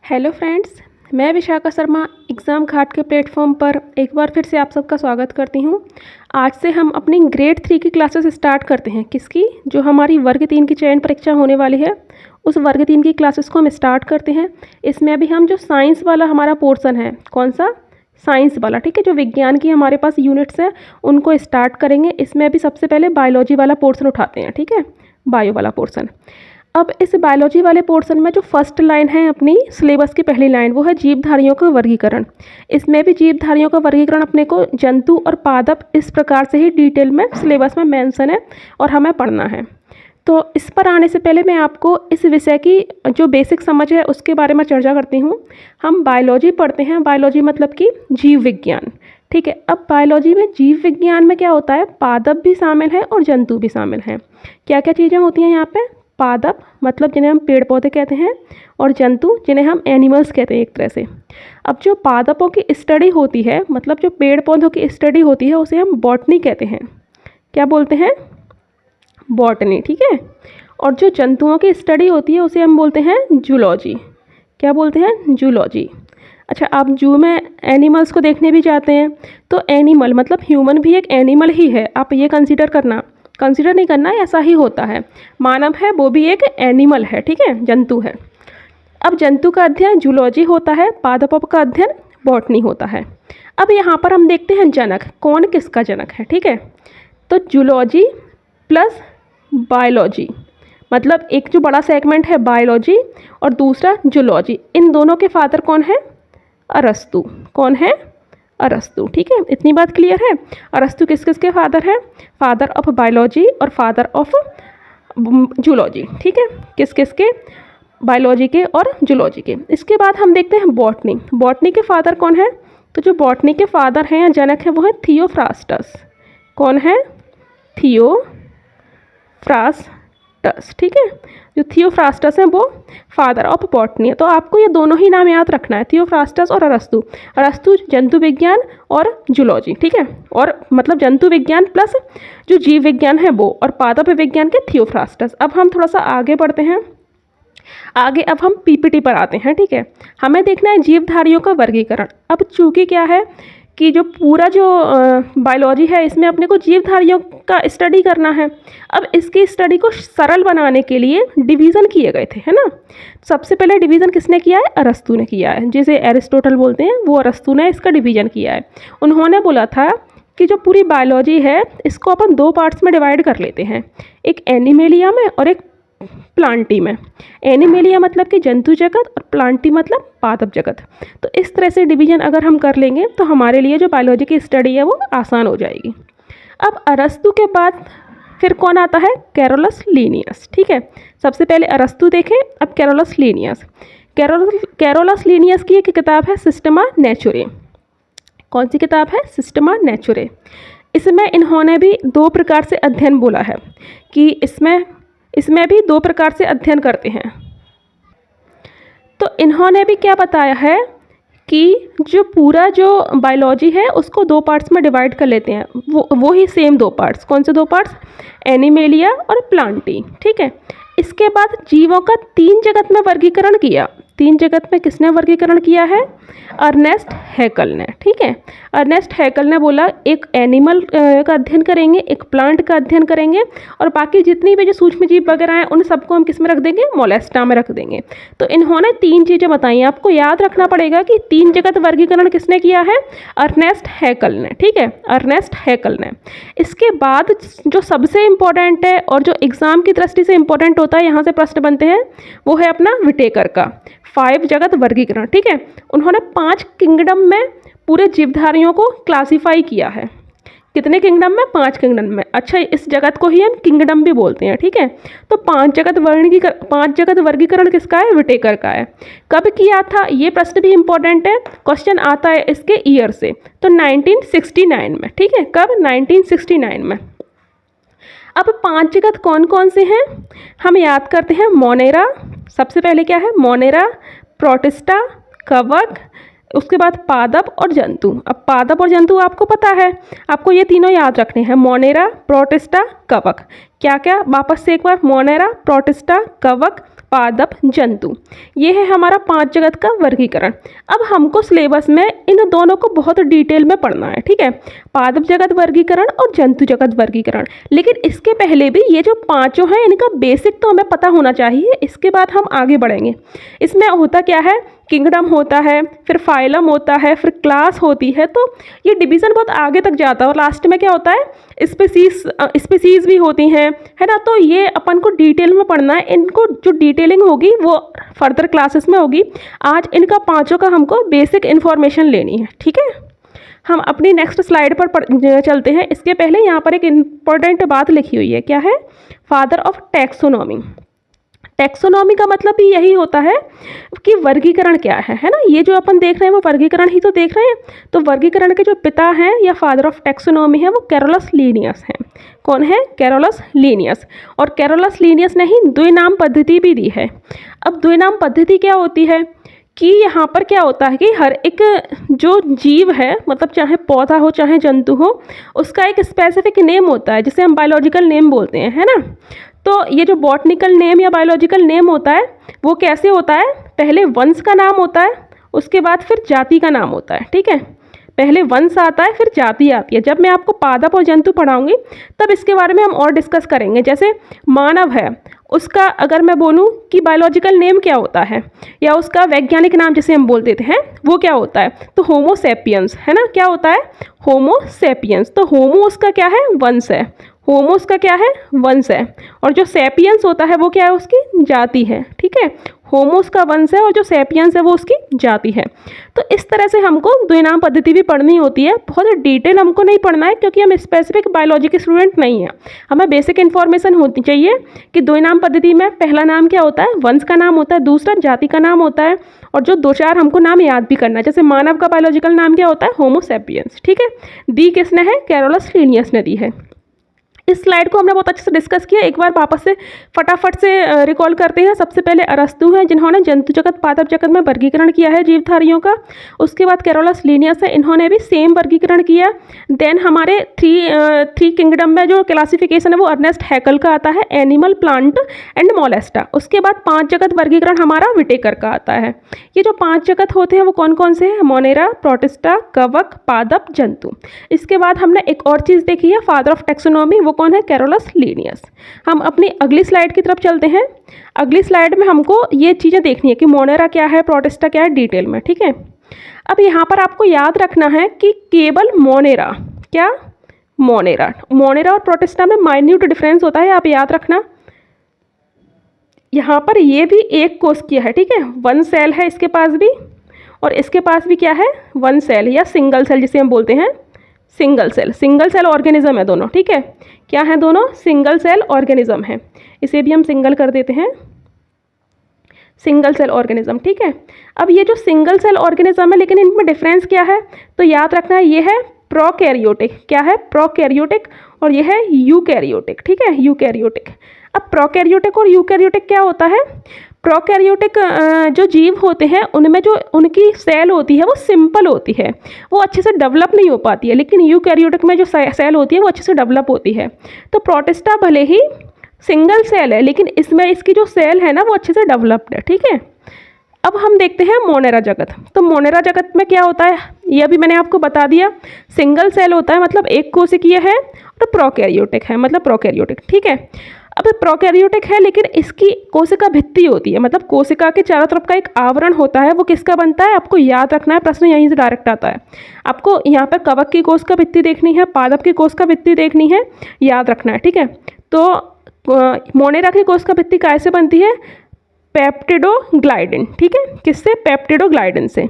Hello friends, मैं Vishakha Sharma exam घाट के platform पर एक बार फिर से आप सबका स्वागत करती हूँ। आज से हम अपनी ग्रेड 3 की क्लासेस स्टार्ट करते हैं। किसकी? जो हमारी वर्ग 3 की चयन परीक्षा होने वाली है, उस वर्ग 3 की क्लासेस को हम स्टार्ट करते हैं। इसमें अभी हम जो साइंस वाला हमारा पोर्शन है, कौन सा? साइंस वाला, ठीक है। जो विज्ञान की हमारे पास यूनिट्स हैं उनको स्टार्ट करेंगे। इसमें अभी सबसे पहले बायोलॉजी वाला पोर्शन उठाते हैं, ठीक है, बायो वाला पोर्शन। अब इस बायोलॉजी वाले पोर्शन में जो फर्स्ट लाइन है अपनी सिलेबस की पहली लाइन, वो है जीवधारियों का वर्गीकरण। इसमें भी जीवधारियों का वर्गीकरण अपने को जंतु और पादप इस प्रकार से ही डिटेल में सिलेबस में मेंशन है और हमें पढ़ना है। तो इस पर आने से पहले मैं आपको इस विषय की जो बेसिक समझ है उसके बारे में चर्चा करती हूँ। हम बायोलॉजी पढ़ते हैं, बायोलॉजी मतलब कि जीव विज्ञान, ठीक है। अब बायोलॉजी में जीव विज्ञान में क्या होता है? पादप भी शामिल है और जंतु भी शामिल हैं। क्या क्या चीज़ें होती हैं यहाँ पे? पादप मतलब जिन्हें हम पेड़ पौधे कहते हैं, और जंतु जिन्हें हम एनिमल्स कहते हैं एक तरह से। अब जो पादपों की स्टडी होती है, मतलब जो पेड़ पौधों की स्टडी होती है, उसे हम बॉटनी कहते हैं। क्या बोलते हैं? बॉटनी, ठीक है। और जो जंतुओं की स्टडी होती है उसे हम बोलते हैं जूलॉजी। क्या बोलते हैं? जूलॉजी। अच्छा, आप जू में एनिमल्स को देखने भी जाते हैं, तो एनिमल मतलब ह्यूमन भी एक एनिमल ही है। आप ये कंसीडर नहीं करना, ऐसा ही होता है। मानव है वो भी एक एनिमल है, ठीक है, जंतु है। अब जंतु का अध्ययन जूलॉजी होता है, पादपों का अध्ययन बॉटनी होता है। अब यहाँ पर हम देखते हैं जनक, कौन किसका जनक है, ठीक है। तो जूलॉजी प्लस बायोलॉजी, मतलब एक जो बड़ा सेगमेंट है बायोलॉजी और दूसरा जूलॉजी, इन दोनों के फादर कौन है? अरस्तु। कौन है? अरस्तु, ठीक है। इतनी बात क्लियर है? अरस्तु किस किस के फादर है? फादर ऑफ बायोलॉजी और फादर ऑफ जूलॉजी, ठीक है। किस किस के? बायोलॉजी के और जूलॉजी के। इसके बाद हम देखते हैं बॉटनी। बॉटनी के फादर कौन है? तो जो बॉटनी के फादर हैं या जनक हैं वो है थियोफ्रास्टस। कौन है? थियोफ्रास्टस, ठीक है। जो थियोफ्रास्टस हैं वो फादर ऑफ बॉटनी है। तो आपको ये दोनों ही नाम याद रखना है, थियोफ्रास्टस और अरस्तु। अरस्तु जंतु विज्ञान और जूलॉजी, ठीक है। और मतलब जंतु विज्ञान प्लस जो जीव विज्ञान है वो, और पादप विज्ञान के थियोफ्रास्टस। अब हम थोड़ा सा आगे बढ़ते हैं। आगे अब हम पीपीटी पर आते हैं, ठीक है। हमें देखना है जीवधारियों का वर्गीकरण। अब चूँकि क्या है कि जो पूरा जो बायोलॉजी है इसमें अपने को जीवधारियों का स्टडी करना है। अब इसकी स्टडी को सरल बनाने के लिए डिवीज़न किए गए थे, है ना। सबसे पहले डिवीज़न किसने किया है? अरस्तु ने किया है, जिसे एरिस्टोटल बोलते हैं, वो अरस्तु ने इसका डिवीज़न किया है। उन्होंने बोला था कि जो पूरी बायोलॉजी है इसको अपन दो पार्ट्स में डिवाइड कर लेते हैं, एक एनिमेलिया में और एक प्लांटी में। एनिमेलिया मतलब कि जंतु जगत और प्लांटी मतलब पादप जगत। तो इस तरह से डिवीजन अगर हम कर लेंगे तो हमारे लिए जो बायोलॉजी की स्टडी है वो आसान हो जाएगी। अब अरस्तु के बाद फिर कौन आता है? कैरोलस लीनियस, ठीक है। सबसे पहले अरस्तु देखें, अब कैरोलस लीनियस। कैरोलस लीनियस की एक किताब है सिस्टमा नेचुरे। कौन सी किताब है? सिस्टमा नेचुरे। इसमें इन्होंने भी दो प्रकार से अध्ययन बोला है कि इसमें भी दो प्रकार से अध्ययन करते हैं। तो इन्होंने भी क्या बताया है कि जो पूरा जो बायोलॉजी है उसको दो पार्ट्स में डिवाइड कर लेते हैं। वो ही सेम दो पार्ट्स। कौन से दो पार्ट्स? एनिमेलिया और प्लांटी, ठीक है। इसके बाद जीवों का तीन जगत में वर्गीकरण किया। तीन जगत में किसने वर्गीकरण किया है? अर्नेस्ट हैकल ने, ठीक है। अर्नेस्ट हैकल ने बोला एक एनिमल का अध्ययन करेंगे, एक प्लांट का अध्ययन करेंगे, और बाकी जितनी भी जो सूक्ष्म जीव वगैरह हैं उन सबको हम किस में रख देंगे? मोलेस्टा में रख देंगे। तो इन्होंने तीन चीज़ें बताई। आपको याद रखना पड़ेगा कि तीन जगत वर्गीकरण किसने किया है? अर्नेस्ट हैकल ने, ठीक है, अर्नेस्ट हैकल ने। इसके बाद जो सबसे इम्पोर्टेंट है और जो एग्ज़ाम की दृष्टि से इम्पोर्टेंट होता है, यहाँ से प्रश्न बनते हैं, वो है अपना विटेकर का 5 जगत वर्गीकरण, ठीक है। उन्होंने 5 किंगडम में पूरे जीवधारियों को क्लासिफाई किया है। कितने किंगडम में? 5 किंगडम में। अच्छा, इस जगत को ही हम किंगडम भी बोलते हैं, ठीक है। तो 5 जगत वर्गीकरण किसका है? विटेकर का है। कब किया था? ये प्रश्न भी इम्पोर्टेंट है, क्वेश्चन आता है इसके ईयर से। तो 1969 में, ठीक है। कब? 1969 में। अब 5 जगत कौन कौन से हैं? हम याद करते हैं। मोनेरा, सबसे पहले क्या है? मोनेरा, प्रोटिस्टा, कवक, उसके बाद पादप और जंतु। अब पादप और जंतु आपको पता है, आपको ये तीनों याद रखने हैं, मोनेरा, प्रोटिस्टा, कवक। क्या क्या? वापस से एक बार, मोनेरा, प्रोटिस्टा, कवक, पादप, जंतु। ये है हमारा 5 जगत का वर्गीकरण। अब हमको सिलेबस में इन दोनों को बहुत डिटेल में पढ़ना है, ठीक है, पादप जगत वर्गीकरण और जंतु जगत वर्गीकरण। लेकिन इसके पहले भी ये जो पांचों हैं इनका बेसिक तो हमें पता होना चाहिए, इसके बाद हम आगे बढ़ेंगे। इसमें होता क्या है, किंगडम होता है, फिर फाइलम होता है, फिर क्लास होती है, तो ये डिवीज़न बहुत आगे तक जाता है और लास्ट में क्या होता है, स्पीसीज भी होती हैं, है ना। तो ये अपन को डिटेल में पढ़ना है। इनको जो डिटेलिंग होगी वो फर्दर क्लासेस में होगी। आज इनका पांचों का हमको बेसिक इन्फॉर्मेशन लेनी है, ठीक है। हम अपनी नेक्स्ट स्लाइड पर चलते हैं। इसके पहले यहाँ पर एक इम्पॉर्टेंट बात लिखी हुई है, क्या है, फादर ऑफ टैक्सोनॉमी। टैक्सोनॉमी का मतलब भी यही होता है कि वर्गीकरण क्या है ना। ये जो अपन देख रहे हैं वो वर्गीकरण ही तो देख रहे हैं। तो वर्गीकरण के जो पिता हैं या फादर ऑफ टैक्सोनॉमी है वो कैरोलस लीनियस हैं। कौन है, कैरोलस लीनियस। और कैरोलस लीनियस ने ही द्विनाम पद्धति भी दी है। अब द्विनाम पद्धति क्या होती है कि यहाँ पर क्या होता है कि हर एक जो जीव है, मतलब चाहे पौधा हो चाहे जंतु हो, उसका एक स्पेसिफिक नेम होता है जिसे हम बायोलॉजिकल नेम बोलते हैं, है ना। तो ये जो बॉटनिकल नेम या बायोलॉजिकल नेम होता है वो कैसे होता है, पहले वंश का नाम होता है, उसके बाद फिर जाति का नाम होता है, ठीक है। पहले वंश आता है फिर जाति आती है। जब मैं आपको पादप और जंतु पढ़ाऊंगी तब इसके बारे में हम और डिस्कस करेंगे। जैसे मानव है, उसका अगर मैं बोलूं कि बायोलॉजिकल नेम क्या होता है या उसका वैज्ञानिक नाम जिसे हम बोल देते हैं वो क्या होता है, तो होमो सेपियंस, है ना। क्या होता है, होमो सेपियंस। तो होमो उसका क्या है, वंश है, होमो उसका क्या है, वंश है, और जो सेपियंस होता है वो क्या है, उसकी जाति है, ठीक है। होमो उसका वंश है और जो सेपियंस है वो उसकी जाति है। तो इस तरह से हमको द्विनाम पद्धति भी पढ़नी होती है। बहुत डिटेल हमको नहीं पढ़ना है क्योंकि हम स्पेसिफिक बायोलॉजी के स्टूडेंट नहीं हैं। हमें बेसिक इन्फॉर्मेशन होती चाहिए कि द्विनाम पद्धति में पहला नाम क्या होता है, वंश का नाम होता है, दूसरा जाति का नाम होता है, और जो 2-4 हमको नाम याद भी करना है। जैसे मानव का बायोलॉजिकल नाम क्या होता है, होमो सेपियंस, ठीक है। दी किसने है, कैरोलस लीनियस ने दी है। इस स्लाइड को हमने बहुत अच्छे से डिस्कस किया। एक बार वापस से फटाफट से रिकॉल करते हैं। सबसे पहले अरस्तु हैं जिन्होंने जंतु जगत पादप जगत में वर्गीकरण किया है जीवधारियों का। उसके बाद कैरोलस लीनियस है, इन्होंने भी सेम वर्गीकरण किया। देन हमारे थ्री किंगडम में जो क्लासिफिकेशन है वो अर्नेस्ट हैकल का आता है, एनिमल, प्लांट एंड मोलेस्टा। उसके बाद 5 जगत वर्गीकरण हमारा विटेकर का आता है। ये जो 5 जगत होते हैं वो कौन कौन से हैं, मोनेरा, प्रोटिस्टा, कवक, पादप, जंतु। इसके बाद हमने एक और चीज़ देखी है, फादर ऑफ टैक्सोनॉमी, वो कौन है, कैरोलस लीनियस। हम अपनी अगली स्लाइड की तरफ चलते हैं। अगली स्लाइड में हमको ये चीज़ें देखनी है कि मोनेरा क्या है, प्रोटिस्टा क्या है, डिटेल में, ठीक है। अब यहाँ पर आपको याद रखना है कि केवल मोनेरा, क्या, मोनेरा और प्रोटिस्टा में माइन्यूट डिफरेंस होता है, आप याद रखना। यहाँ पर ये भी एक कोशिकीय है, ठीक है, 1 सेल है इसके पास भी, और इसके पास भी क्या है, 1 सेल या सिंगल सेल जिसे हम बोलते हैं, सिंगल सेल ऑर्गेनिज्म है दोनों, ठीक है। क्या है दोनों, सिंगल सेल ऑर्गेनिज्म है। इसे भी हम सिंगल कर देते हैं, सिंगल सेल ऑर्गेनिज्म, ठीक है। अब ये जो सिंगल सेल ऑर्गेनिज्म है, लेकिन इनमें डिफरेंस क्या है, तो याद रखना है ये है प्रोकैरियोटिक, क्या है, प्रोकैरियोटिक, और ये है यूकैरियोटिक, ठीक है, यूकैरियोटिक। अब प्रोकैरियोटिक और यूकैरियोटिक क्या होता है, प्रोकैरियोटिक जो जीव होते हैं उनमें जो उनकी सेल होती है वो सिंपल होती है, वो अच्छे से डेवलप नहीं हो पाती है, लेकिन यूकैरियोटिक में जो सेल होती है वो अच्छे से डेवलप होती है। तो प्रोटिस्टा भले ही सिंगल सेल है लेकिन इसमें इसकी जो सेल है ना वो अच्छे से डेवलप्ड है, ठीक है। अब हम देखते हैं मोनेरा जगत। तो मोनेरा जगत में क्या होता है, ये अभी मैंने आपको बता दिया, सिंगल सेल होता है मतलब एक कोशिकीय है, और प्रोकैरियोटिक है मतलब प्रोकैरियोटिक, ठीक है। अब प्रोकैरियोटिक है लेकिन इसकी कोशिका भित्ति होती है, मतलब कोशिका के चारों तरफ का एक आवरण होता है, वो किसका बनता है, आपको याद रखना है, प्रश्न यहीं से डायरेक्ट आता है। आपको यहाँ पर कवक की कोशिका भित्ति देखनी है, पादप की कोशिका भित्ति देखनी है, याद रखना है, ठीक है। तो मोनेरा की कोशिका भित्ति कैसे बनती है, पेप्टिडोग्लाइडिन, ठीक है, किससे, पेप्टिडोग्लाइडिन से।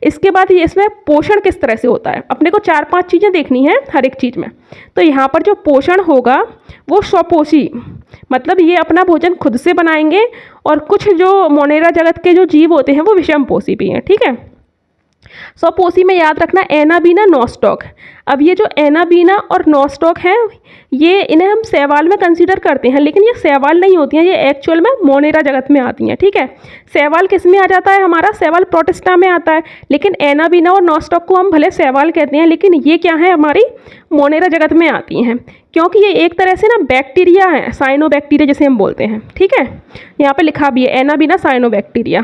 इसके बाद ये इसमें पोषण किस तरह से होता है, अपने को 4-5 चीज़ें देखनी है हर एक चीज़ में। तो यहाँ पर जो पोषण होगा वो स्वपोषी, मतलब ये अपना भोजन खुद से बनाएंगे, और कुछ जो मोनेरा जगत के जो जीव होते हैं वो विषमपोषी भी हैं, ठीक है। स्वपोषी में याद रखना एनाबीना नॉस्टॉक। अब ये जो एनाबीना और नॉस्टॉक हैं, ये इन्हें हम शैवाल में कंसीडर करते हैं, लेकिन ये शैवाल नहीं होती हैं, ये एक्चुअल में मोनेरा जगत में आती हैं। ठीक है, शैवाल किस में आ जाता है, हमारा शैवाल प्रोटिस्टा में आता है, लेकिन एनाबीना और नॉस्टॉक को हम भले शैवाल कहते हैं, लेकिन ये क्या है, हमारी मोनेरा जगत में आती हैं, क्योंकि ये एक तरह से ना बैक्टीरिया है, साइनोबैक्टीरिया जिसे हम बोलते हैं। ठीक है, यहाँ पे लिखा भी है एनाबीना साइनोबैक्टीरिया।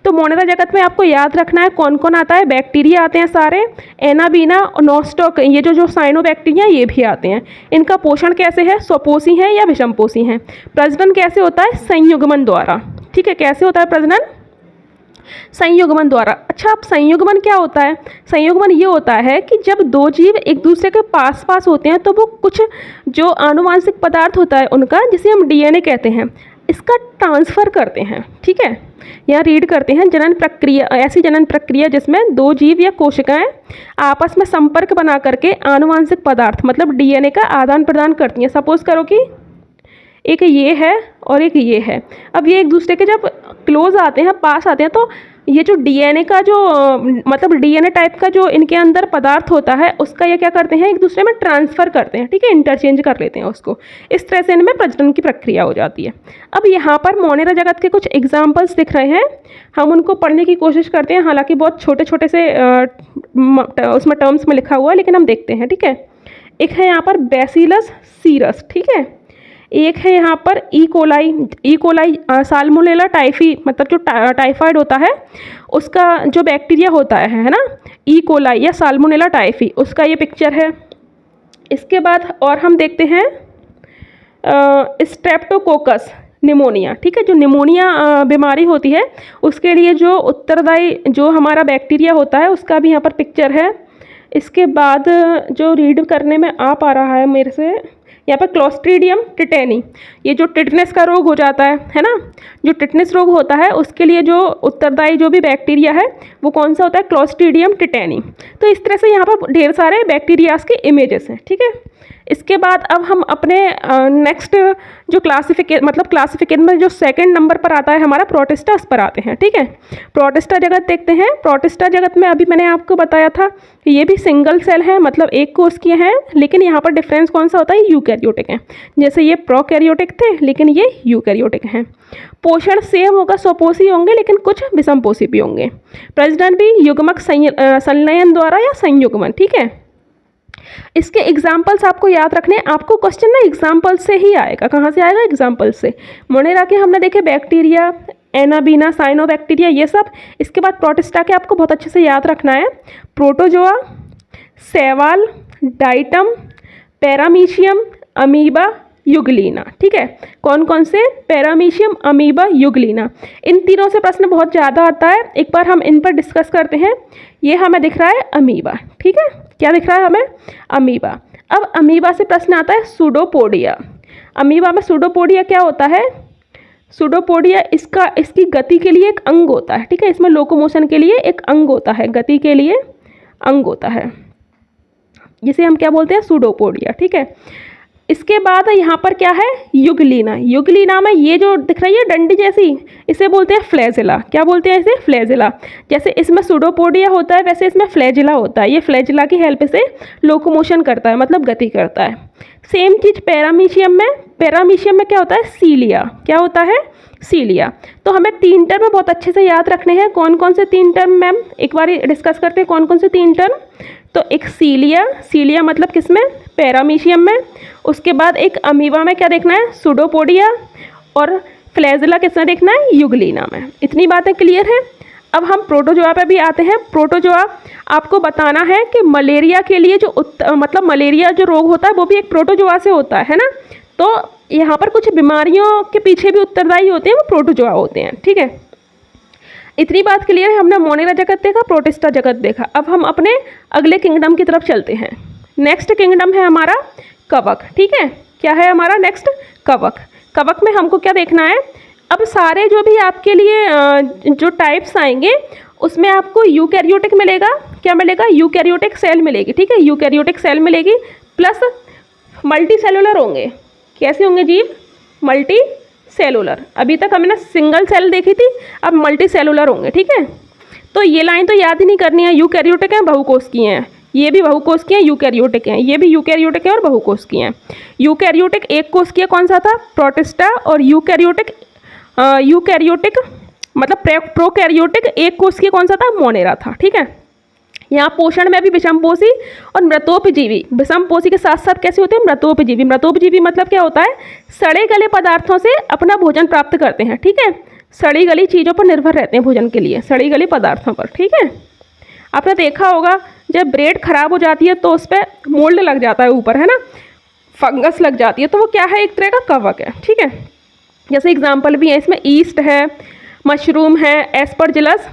तो मोनेरा जगत में आपको याद रखना है कौन कौन आता है, बैक्टीरिया आते हैं सारे, एनाबीना और नॉस्टॉक, ये जो साइनोबैक्टीरिया ये भी आते हैं। इनका पोषण कैसे है, स्वपोषी है या विषमपोषी है। प्रजनन कैसे होता है, संयुग्मन द्वारा। ठीक है, कैसे होता है प्रजनन, संयुग्मन द्वारा। अच्छा, अब संयुग्मन क्या होता है, संयुग्मन ये होता है कि जब दो जीव एक दूसरे के पास पास होते हैं तो वो कुछ जो आनुवांशिक पदार्थ होता है उनका, जिसे हम डीएनए कहते हैं, इसका ट्रांसफ़र करते हैं। ठीक है, यहाँ रीड करते हैं जनन प्रक्रिया, ऐसी जनन प्रक्रिया जिसमें दो जीव या कोशिकाएं आपस में संपर्क बना करके आनुवांशिक पदार्थ मतलब डीएनए का आदान प्रदान करती हैं। सपोज करो कि एक ये है और एक ये है, अब ये एक दूसरे के जब क्लोज आते हैं, पास आते हैं, तो ये जो डीएनए का जो मतलब डीएनए टाइप का जो इनके अंदर पदार्थ होता है उसका ये क्या करते हैं, एक दूसरे में ट्रांसफ़र करते हैं। ठीक है, इंटरचेंज कर लेते हैं उसको, इस तरह से इनमें प्रजनन की प्रक्रिया हो जाती है। अब यहाँ पर मोनेरा जगत के कुछ एग्जाम्पल्स दिख रहे हैं, हम उनको पढ़ने की कोशिश करते हैं, हालांकि बहुत छोटे छोटे से उसमें टर्म्स में लिखा हुआ है, लेकिन हम देखते हैं। ठीक है, एक है यहाँ पर बैसिलस सीरस, ठीक है, एक है यहाँ पर ई कोलाई साल्मोनेला टाइफी, मतलब जो टाइफाइड होता है उसका जो बैक्टीरिया होता है ना, ई कोलाई या साल्मोनेला टाइफी, उसका ये पिक्चर है। इसके बाद और हम देखते हैं स्ट्रेप्टोकोकस निमोनिया। ठीक है, जो निमोनिया बीमारी होती है उसके लिए जो उत्तरदायी जो हमारा बैक्टीरिया होता है उसका भी यहाँ पर पिक्चर है। इसके बाद जो रीड करने में आ पा रहा है मेरे से, यहाँ पर क्लोस्ट्रीडियम टिटेनी, ये जो टिटनेस का रोग हो जाता है ना, जो टिटनेस रोग होता है उसके लिए जो उत्तरदायी जो भी बैक्टीरिया है वो कौन सा होता है, क्लोस्ट्रीडियम टिटेनी। तो इस तरह से यहाँ पर ढेर सारे बैक्टीरियाज के इमेजेस हैं। ठीक है, इसके बाद अब हम अपने नेक्स्ट जो क्लासिफिकेशन में जो सेकंड नंबर पर आता है हमारा प्रोटिस्टा, उस पर आते हैं। ठीक है, प्रोटिस्टा जगत देखते हैं। प्रोटिस्टा जगत में अभी मैंने आपको बताया था कि ये भी सिंगल सेल है, मतलब एक कोष की हैं, लेकिन यहाँ पर डिफरेंस कौन सा होता है, यूकैरियोटिक है। जैसे ये प्रोकैरियोटिक थे लेकिन ये यूकैरियोटिक हैं। पोषण सेम होगा, स्वपोषी होंगे लेकिन कुछ विषमपोषी भी होंगे। प्रजनन भी युग्मक संलयन द्वारा या संयुग्मन। ठीक है, इसके एग्जाम्पल्स आपको याद रखने, आपको क्वेश्चन ना एग्जाम्पल से ही आएगा। कहाँ से आएगा, एग्जाम्पल से। मोनेरा के हमने देखे बैक्टीरिया, एनाबीना, साइनोबैक्टीरिया, ये सब। इसके बाद प्रोटिस्टा के आपको बहुत अच्छे से याद रखना है, प्रोटोजोआ, शैवाल, डाइटम, पैरामीशियम, अमीबा, युगलीना। ठीक है, कौन कौन से, पैरामीशियम, अमीबा, युगलीना। इन तीनों से प्रश्न बहुत ज़्यादा आता है, एक बार हम इन पर डिस्कस करते हैं। ये हमें दिख रहा है अमीबा। ठीक है, क्या दिख रहा है हमें, अमीबा। अब अमीबा से प्रश्न आता है सूडोपोडिया। अमीबा में सूडोपोडिया क्या होता है, सूडोपोडिया इसकी गति के लिए एक अंग होता है। ठीक है, इसमें लोकोमोशन के लिए एक अंग होता है, गति के लिए अंग होता है, जिसे हम क्या बोलते हैं, सूडोपोडिया। ठीक है, इसके बाद यहाँ पर क्या है, युगलीना। युगलीना में ये जो दिख रही है डंडी जैसी, इसे बोलते हैं फ्लैजिला। क्या बोलते हैं इसे, फ्लैजिला। जैसे इसमें सूडोपोडिया होता है वैसे इसमें फ्लैजिला होता है। ये फ्लैजिला की हेल्प से लोकोमोशन करता है, मतलब गति करता है। सेम चीज़ पैरामीशियम में। पैरामीशियम में क्या होता है, सीलिया। क्या होता है, सीलिया। तो हमें तीन टर्म बहुत अच्छे से याद रखने हैं। कौन कौन से तीन टर्म मैम, एक बार डिस्कस करते हैं कौन कौन से तीन टर्म। तो एक सीलिया, सीलिया मतलब किस में, पैरामीशियम में। उसके बाद एक अमीबा में क्या देखना है, सूडोपोडिया। और फ्लैजिला किसमें देखना है, युगलीना में। इतनी बातें क्लियर हैं। अब हम प्रोटोजोआ पे भी आते हैं। प्रोटोजोआ आपको बताना है कि मलेरिया के लिए जो मतलब मलेरिया जो रोग होता है वो भी एक प्रोटोजोआ से होता है ना। तो यहाँ पर कुछ बीमारियों के पीछे भी उत्तरदायी होते हैं, वो प्रोटोजोआ होते हैं। ठीक है, इतनी बात क्लियर है। हमने मोनेरा जगत देखा, प्रोटिस्टा जगत देखा। अब हम अपने अगले किंगडम की तरफ चलते हैं। नेक्स्ट किंगडम है हमारा कवक। ठीक है, क्या है हमारा नेक्स्ट, कवक। कवक में हमको क्या देखना है, अब सारे जो भी आपके लिए जो टाइप्स आएंगे उसमें आपको यूकैरियोटिक मिलेगा। क्या मिलेगा, यूकैरियोटिक सेल मिलेगी। ठीक है, यूकैरियोटिक सेल मिलेगी, प्लस मल्टी सेलुलर होंगे। कैसे होंगे जीव, मल्टी सेलुलर। अभी तक हमने सिंगल सेल देखी थी, अब मल्टी सेलुलर होंगे। ठीक है, तो ये लाइन तो याद ही नहीं करनी है, यूकैरियोटिक हैं, बहुकोष की हैं। ये भी बहुकोषकीय हैं, यूकैरियोटिक हैं, ये भी यूकैरियोटिक हैं और बहुकोषकीय हैं। यूकैरियोटिक एक कोषकीय कौन सा था? प्रोटिस्टा। और यूकैरियोटिक मतलब प्रोकैरियोटिक एक कोषकीय कौन सा था? मोनेरा था। ठीक है। यहाँ पोषण में भी विषमपोषी और मृतोपजीवी, विषमपोषी के साथ साथ कैसे होते हैं? मृतोपजीवी। मृतोपजीवी मतलब क्या होता है? सड़े गले पदार्थों से अपना भोजन प्राप्त करते हैं। ठीक है। सड़ी गली चीज़ों पर निर्भर रहते हैं भोजन के लिए, सड़ी गली पदार्थों पर। ठीक है। आपने देखा होगा जब ब्रेड खराब हो जाती है तो उस पर मोल्ड लग जाता है ऊपर, है ना, फंगस लग जाती है, तो वो क्या है? एक तरह का कवक है। ठीक है। जैसे एग्जाम्पल भी है इसमें, ईस्ट है, मशरूम है, एस्परजिलस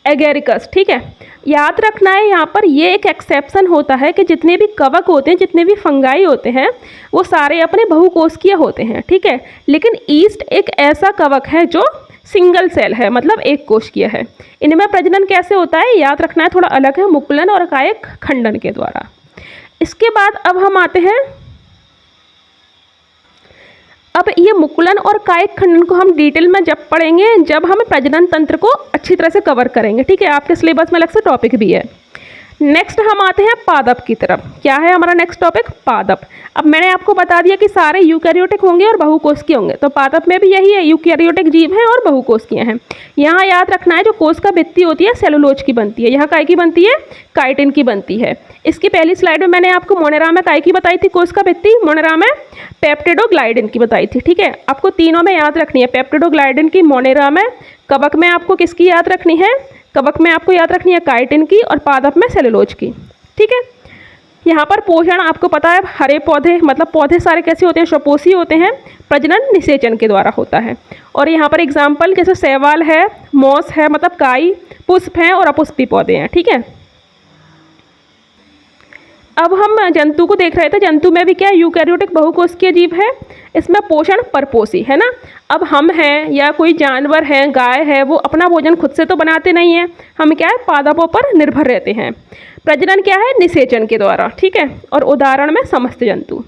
एगेरिकस। ठीक है। याद रखना है यहाँ पर ये एक एक्सेप्शन होता है कि जितने भी कवक होते हैं, जितने भी फंगाई होते हैं, वो सारे अपने बहुकोषकीय होते हैं। ठीक है। लेकिन ईस्ट एक ऐसा कवक है जो सिंगल सेल है, मतलब एक कोशिकीय है। इनमें प्रजनन कैसे होता है याद रखना है, थोड़ा अलग है, मुकुलन और कायिक खंडन के द्वारा। इसके बाद अब हम आते हैं, अब ये मुकुलन और कायिक खंडन को हम डिटेल में जब पढ़ेंगे जब हम प्रजनन तंत्र को अच्छी तरह से कवर करेंगे। ठीक है। आपके सिलेबस में अलग से टॉपिक भी है। नेक्स्ट हम आते हैं पादप की तरफ। क्या है हमारा नेक्स्ट टॉपिक? पादप। अब मैंने आपको बता दिया कि सारे यूकैरियोटिक होंगे और बहुकोषकीय होंगे, तो पादप में भी यही है, यूकैरियोटिक जीव हैं और बहुकोषकीय हैं। यहाँ याद रखना है जो कोष का भित्ति होती है सेलुलोज की बनती है, यहाँ काय की बनती है? काइटिन की बनती है। इसकी पहली स्लाइड में मैंने आपको मोनेरा में काय की बताई थी कोष का भित्ति, मोनेरा में पेप्टिडोग्लाइडिन की बताई थी। ठीक है। आपको तीनों में याद रखनी है, पेप्टिडोग्लाइडिन की, मोनेरा में, कवक में आपको किसकी याद रखनी है? कवक में आपको याद रखनी है काइटिन की, और पादप में सेलुलोज की। ठीक है। यहाँ पर पोषण आपको पता है, हरे पौधे मतलब पौधे सारे कैसे होते हैं? स्वपोषी होते हैं, प्रजनन निषेचन के द्वारा होता है। और यहाँ पर एग्जाम्पल जैसे शैवाल है, मॉस है मतलब काई, पुष्प हैं और अपुष्पी पौधे हैं। ठीक है। अब हम जंतु को देख रहे थे, जंतु में भी क्या यूकैरियोटिक बहुकोषकीय जीव है, इसमें पोषण परपोषी है ना। अब हम हैं या कोई जानवर है, गाय है, वो अपना भोजन खुद से तो बनाते नहीं हैं, हम क्या है? पादपों पर निर्भर रहते हैं। प्रजनन क्या है? निषेचन के द्वारा। ठीक है। और उदाहरण में समस्त जंतु।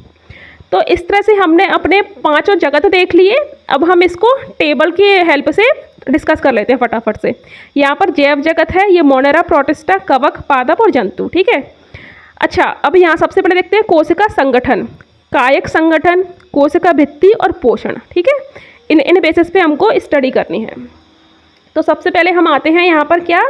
तो इस तरह से हमने अपने पांचों जगत देख लिए। अब हम इसको टेबल की हेल्प से डिस्कस कर लेते हैं फटाफट से। यहाँ पर जैव जगत है, ये मोनेरा, प्रोटिस्टा, कवक, पादप और जंतु। ठीक है। अच्छा, अब यहाँ सबसे पहले देखते हैं कोशिका संगठन, कायिक संगठन, कोशिका भित्ति और पोषण। ठीक है। इन बेसिस पे हमको स्टडी करनी है। तो सबसे पहले हम आते हैं यहाँ पर क्या,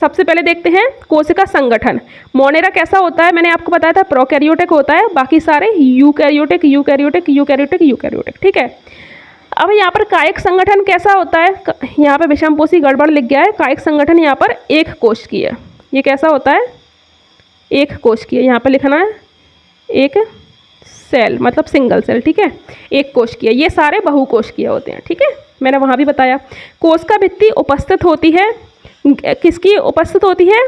सबसे पहले देखते हैं कोशिका संगठन। मोनेरा कैसा होता है? मैंने आपको बताया था प्रोकैरियोटिक होता है, बाकी सारे यूकैरियोटिक यूकैरियोटिक यूकैरियोटिक यूकैरियोटिक। ठीक है। अब यहाँ पर कायिक संगठन कैसा होता है? यहाँ पर विषमपोषी गड़बड़ लिख गया है। कायिक संगठन यहाँ पर एक कोशिकीय है। ये कैसा होता है? एक कोशिकीय। यहाँ पर लिखना है एक सेल मतलब सिंगल सेल। ठीक है। एक कोशिकीय। ये सारे बहुकोशिकीय होते हैं। ठीक है। मैंने वहाँ भी बताया। कोश का भित्ति उपस्थित होती है, किसकी उपस्थित होती है?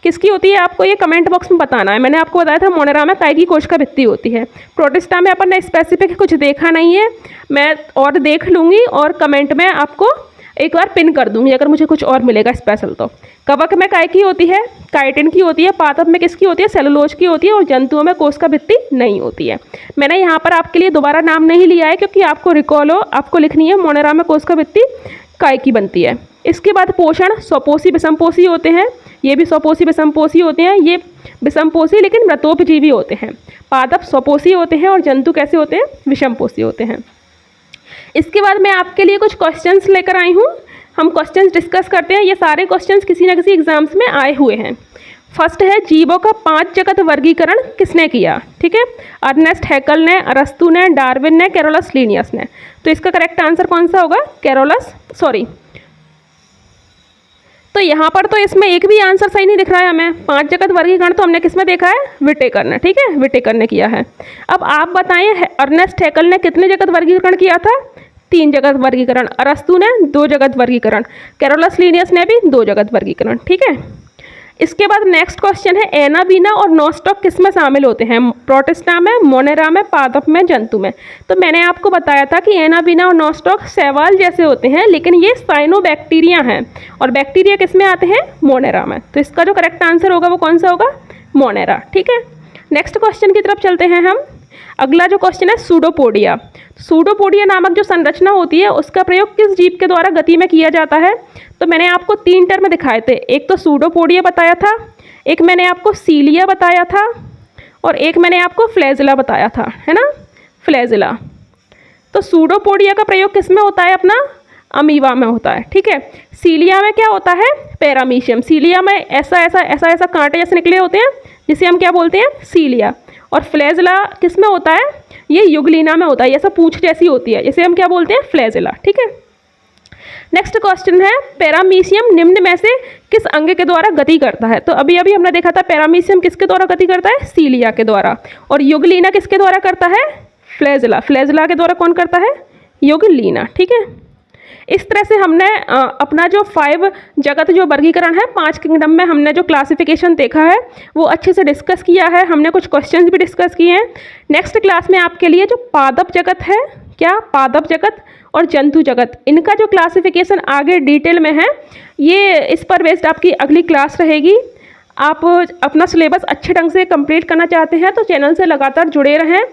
किसकी होती है आपको ये कमेंट बॉक्स में बताना है। मैंने आपको बताया था मोनेरा में काय की कोश का भित्ति होती है। प्रोटिस्टा में अपन ने स्पेसिफिक कुछ देखा नहीं है, मैं और देख लूँगी और कमेंट में आपको एक बार पिन कर दूंगी अगर मुझे कुछ और मिलेगा स्पेशल तो। कवक में काय की होती है? काइटिन की होती है। पादप में किसकी होती है? सेलुलोज की होती है। और जंतुओं में कोश का भित्ति नहीं होती है। मैंने यहाँ पर आपके लिए दोबारा नाम नहीं लिया है क्योंकि आपको रिकॉल हो, आपको लिखनी है मोनेरा में कोश का भित्ति काय की बनती है। इसके बाद पोषण स्वपोषी विषमपोषी होते हैं, ये भी स्वपोषी विषमपोषी होते हैं, ये विषमपोषी लेकिन मृतोपजीवी होते हैं। पादप स्वपोषी होते हैं और जंतु कैसे होते हैं? विषमपोषी होते हैं। इसके बाद मैं आपके लिए कुछ क्वेश्चंस लेकर आई हूँ, हम क्वेश्चंस डिस्कस करते हैं। ये सारे क्वेश्चंस किसी न किसी एग्जाम्स में आए हुए हैं। फर्स्ट है जीवों का 5 जगत वर्गीकरण किसने किया? ठीक है। अर्नेस्ट हैकल ने, अरस्तु ने, डार्विन ने, कैरोलस लीनियस ने। तो इसका करेक्ट आंसर कौन सा होगा? तो यहाँ पर तो इसमें एक भी आंसर सही नहीं दिख रहा है हमें। 5 जगत वर्गीकरण तो हमने किसमें देखा है? विटेकर ने। ठीक है। विटेकर ने किया है। अब आप बताएं अर्नेस्ट हैकल ने कितने जगत वर्गीकरण किया था? 3 जगत वर्गीकरण। अरस्तु ने 2 जगत वर्गीकरण। कैरोलस लीनियस ने भी 2 जगत वर्गीकरण। ठीक है। इसके बाद नेक्स्ट क्वेश्चन है एना वीना और नॉस्टॉक किस में शामिल होते हैं? प्रोटिस्टा में, मोनेरा में, पादप में, जंतु में। तो मैंने आपको बताया था कि एना वीना और नॉस्टॉक शैवाल जैसे होते हैं लेकिन ये साइनोबैक्टीरिया हैं और बैक्टीरिया किस में आते हैं? मोनेरा में। तो इसका जो करेक्ट आंसर होगा वो कौन सा होगा? मोनेरा। ठीक है। नेक्स्ट क्वेश्चन की तरफ चलते हैं हम। अगला जो क्वेश्चन है सूडोपोडिया। सूडोपोडिया नामक जो संरचना होती है उसका प्रयोग किस जीव के द्वारा गति में किया जाता है? तो मैंने आपको 3 टर्म दिखाए थे। एक तो सूडोपोडिया बताया था, एक मैंने आपको सीलिया बताया था और एक मैंने आपको फ्लैजिला बताया था, है ना, फ्लैजिला। तो सूडोपोडिया का प्रयोग किस में होता है अपना, अमीबा में होता है, ठीक है। सीलिया में क्या होता है, पैरामीशियम। सीलिया में ऐसा ऐसा ऐसा ऐसा कांटे जैसे निकले होते हैं जिसे हम क्या बोलते हैं, सीलिया। और फ्लैजिला किस में होता है, ये युगलीना में होता है, ऐसा पूंछ जैसी होती है, इसे हम क्या बोलते हैं, फ्लैजिला, ठीक है। नेक्स्ट क्वेश्चन है, पैरामीशियम निम्न में से किस अंग के द्वारा गति करता है। तो अभी अभी हमने देखा था पैरामीशियम किसके द्वारा गति करता है, सीलिया के द्वारा। और युगलीना किसके द्वारा करता है, फ्लैजिला। फ्लैजिला के द्वारा कौन करता है, युगलीना, ठीक है। इस तरह से हमने अपना जो 5 जगत जो वर्गीकरण है 5 किंगडम में हमने जो क्लासिफिकेशन देखा है वो अच्छे से डिस्कस किया है। हमने कुछ क्वेश्चंस भी डिस्कस किए हैं। नेक्स्ट क्लास में आपके लिए जो पादप जगत है, क्या पादप जगत और जंतु जगत, इनका जो क्लासिफिकेशन आगे डिटेल में है, ये इस पर बेस्ड आपकी अगली क्लास रहेगी। आप अपना सिलेबस अच्छे ढंग से कंप्लीट करना चाहते हैं तो चैनल से लगातार जुड़े रहें।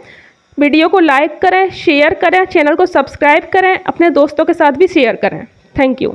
वीडियो को लाइक करें, शेयर करें, चैनल को सब्सक्राइब करें, अपने दोस्तों के साथ भी शेयर करें। Thank you.